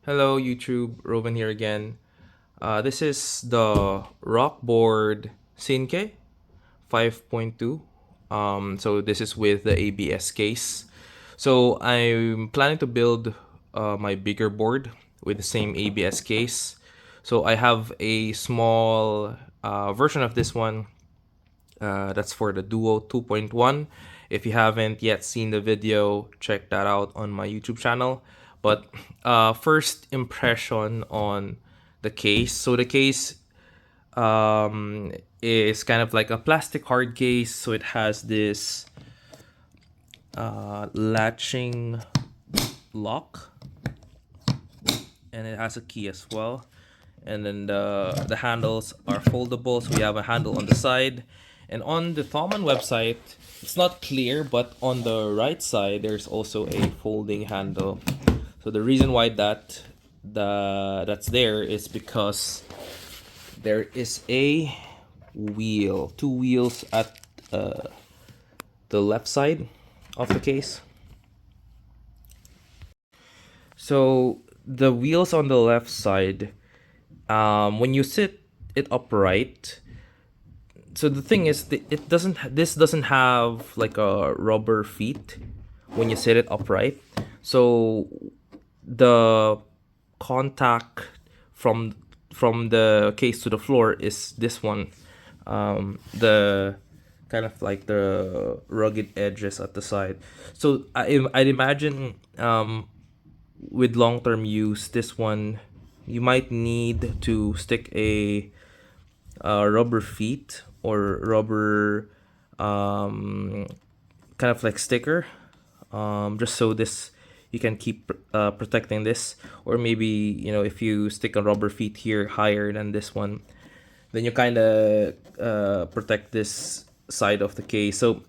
Hello YouTube, Rovan here again. This is the Rockboard Cinque 5.2. So this is with the ABS case. So I'm planning to build my bigger board with the same ABS case. So I have a small version of this one that's for the Duo 2.1. If you haven't yet seen the video, check that out on my YouTube channel. But first impression on the case. So the case is kind of like a plastic hard case. So it has this latching lock, and it has a key as well. And then the handles are foldable, so we have a handle on the side. And on the thomann website, it's not clear, but on the right side there's also a folding handle. So the reason why that's there is because there is a two wheels at the left side of the case. So the wheels on the left side, when you sit it upright, so the thing is, this doesn't have like a rubber feet when you sit it upright. So the contact from the case to the floor is this one, the kind of like the rugged edges at the side. So I'd imagine with long-term use, this one you might need to stick a rubber feet or rubber kind of like sticker, just so this you can keep protecting this. Or maybe, if you stick a rubber feet here higher than this one, then you kind of protect this side of the case. So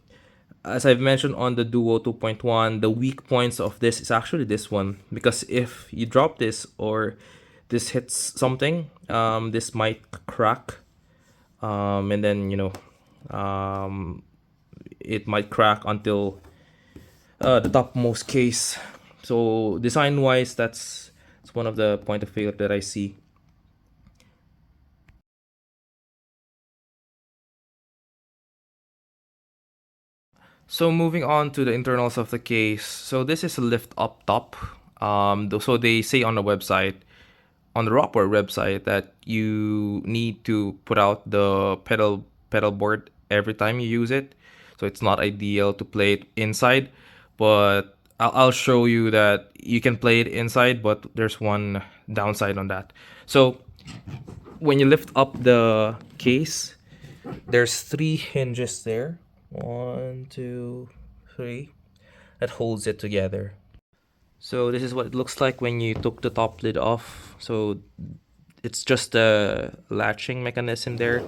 as I've mentioned on the Duo 2.1, the weak points of this is actually this one, because if you drop this or this hits something, this might crack, and then it might crack until the topmost case. So design wise, that's one of the point of failure that I see. So moving on to the internals of the case. So this is a lift up top. So they say on the website, on the Rockboard website, that you need to put out the pedal board every time you use it. So it's not ideal to play it inside, but I'll show you that you can play it inside, but there's one downside on that. So when you lift up the case, there's three hinges there. One, two, three. That holds it together. So this is what it looks like when you took the top lid off. So it's just a latching mechanism there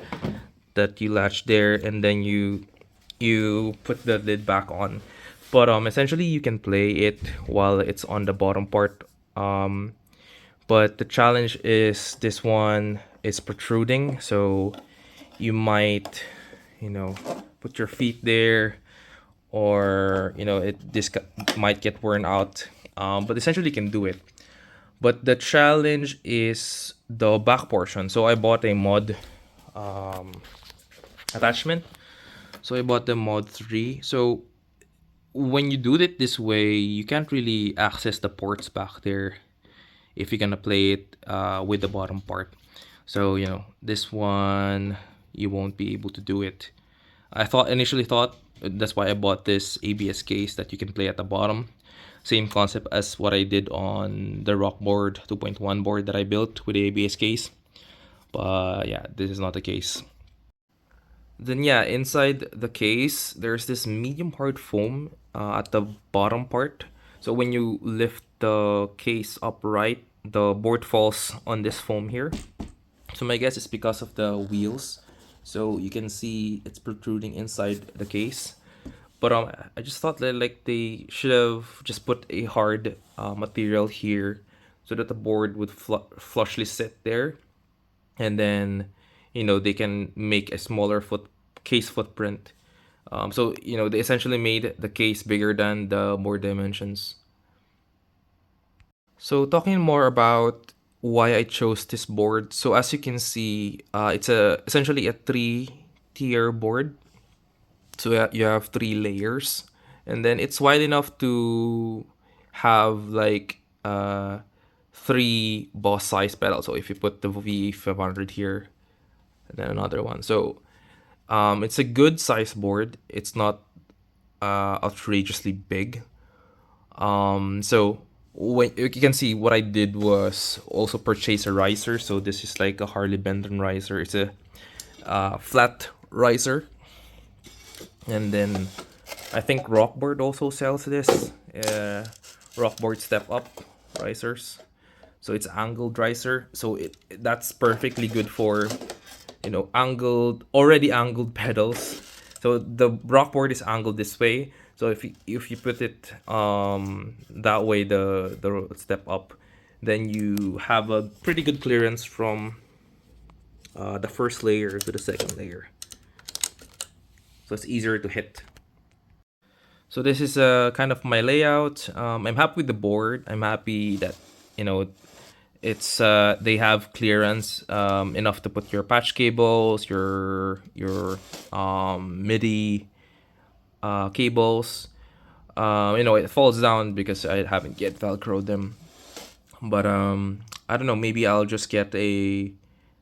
that you latch there, and then you put the lid back on. But essentially you can play it while it's on the bottom part. But the challenge is this one is protruding, so you might, put your feet there, or might get worn out. But essentially you can do it. But the challenge is the back portion. So I bought a mod attachment. So I bought the mod 3. So when you do it this way, you can't really access the ports back there if you're gonna play it with the bottom part. So this one you won't be able to do it. I initially thought that's why I bought this ABS case, that you can play at the bottom. Same concept as what I did on the Rockboard 2.1 board that I built with the ABS case. But yeah, this is not the case. Then yeah, inside the case, there's this medium hard foam at the bottom part. So when you lift the case upright, the board falls on this foam here. So my guess is because of the wheels. So you can see it's protruding inside the case. But I just thought that they should have just put a hard material here so that the board would flushly sit there, and then they can make a smaller case footprint. So they essentially made the case bigger than the board dimensions. So talking more about why I chose this board. So as you can see, it's essentially a three-tier board. So you have three layers, and then it's wide enough to have like three boss size pedals. So if you put the V500 here, and then another one. So it's a good size board. It's not outrageously big. So when you can see, what I did was also purchase a riser. So this is like a Harley Benton riser. It's a flat riser, and then I think Rockboard also sells this. Rockboard step up risers. So it's angled riser. So that's perfectly good for already angled pedals. So the Rockboard is angled this way. So if you put it that way, the step up, then you have a pretty good clearance from the first layer to the second layer. So it's easier to hit. So this is kind of my layout. I'm happy with the board. I'm happy that it's they have clearance enough to put your patch cables, your MIDI cables. It falls down because I haven't yet velcroed them. But I don't know. Maybe I'll just get a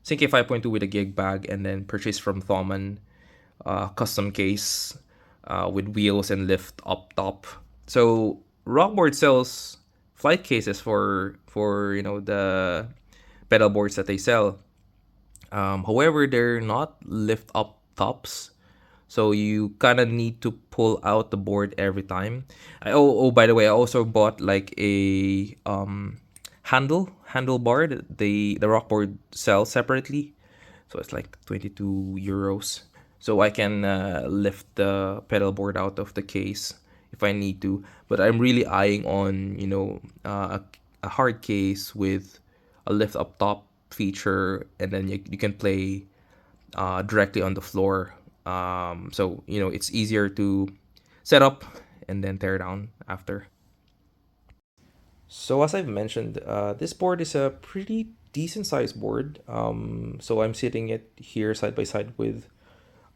Cinque 5.2 with a gig bag and then purchase from Thomann custom case with wheels and lift up top. So Rockboard sells flight cases for the pedal boards that they sell. However, they're not lift up tops, so you kind of need to pull out the board every time. By the way, I also bought like a handlebar that the Rockboard sells separately, so it's like 22 euros. So I can lift the pedal board out of the case if I need to. But I'm really eyeing on a hard case with a lift up top feature, and then you can play directly on the floor. So it's easier to set up and then tear down after. So as I've mentioned, this board is a pretty decent sized board. So I'm sitting it here side by side with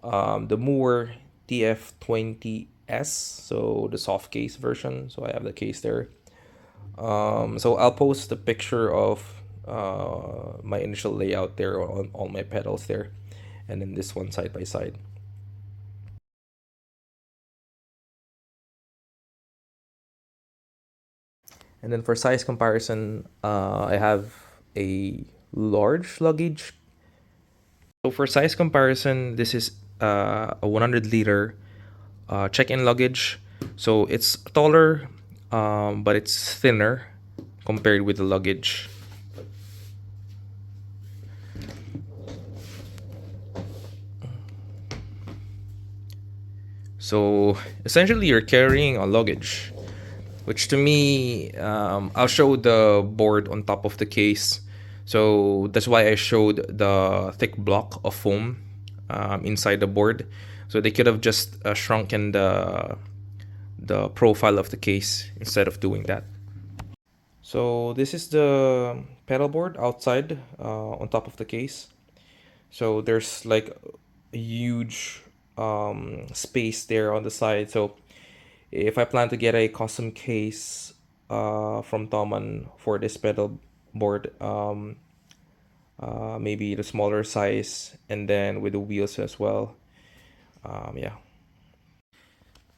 the Moore TF20S, so the soft case version. So I have the case there. So I'll post a picture of my initial layout there on all my pedals there, and then this one side by side. And then for size comparison, I have a large luggage. So for size comparison, this is a 100-liter check-in luggage. So it's taller, but it's thinner compared with the luggage. So essentially, you're carrying a luggage, which to me, I'll show the board on top of the case. So that's why I showed the thick block of foam inside the board. So they could have just shrunken the profile of the case instead of doing that. So this is the pedal board outside on top of the case. So there's like a huge space there on the side. So if I plan to get a custom case from Thomann for this pedal board, maybe the smaller size, and then with the wheels as well. Yeah.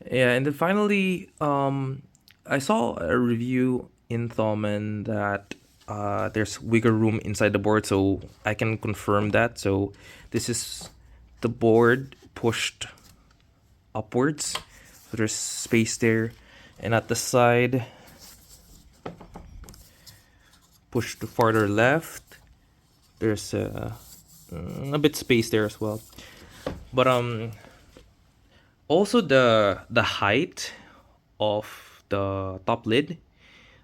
Yeah, and then finally, I saw a review in Thomann that there's wiggle room inside the board, so I can confirm that. So this is the board pushed upwards, so there's space there, and at the side, pushed to farther left, there's a bit space there as well. But also the height of the top lid,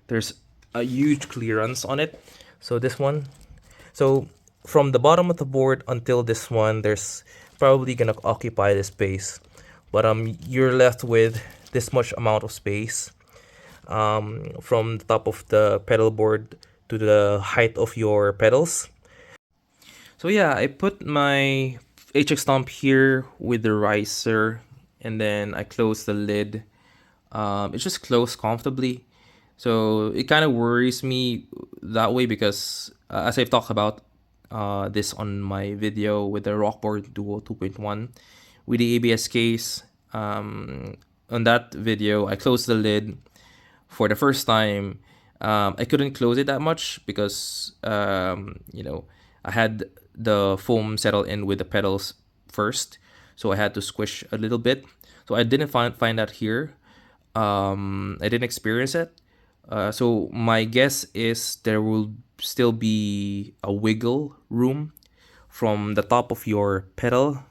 there's a huge clearance on it. So this one, so from the bottom of the board until this one, there's probably gonna occupy the space, but you're left with this much amount of space. from the top of the pedal board to the height of your pedals. So yeah, I put my HX stomp here with the riser, and then I close the lid. It just closed comfortably. So it kind of worries me that way because, as I've talked about this on my video with the Rockboard Duo 2.1 with the ABS case. On that video, I closed the lid for the first time. I couldn't close it that much because I had the foam settle in with the pedals first, so I had to squish a little bit. So I didn't find that here. I didn't experience it. So my guess is there will still be a wiggle room from the top of your pedal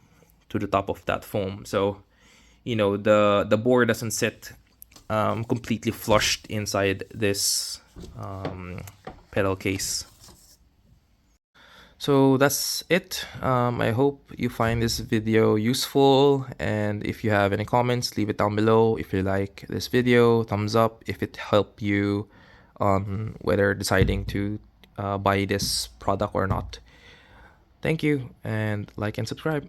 to the top of that foam. So the board doesn't sit completely flushed inside this pedal case. So that's it. I hope you find this video useful, and if you have any comments, leave it down below. If you like this video, thumbs up if it helped you on whether deciding to buy this product or not. Thank you, and like and subscribe.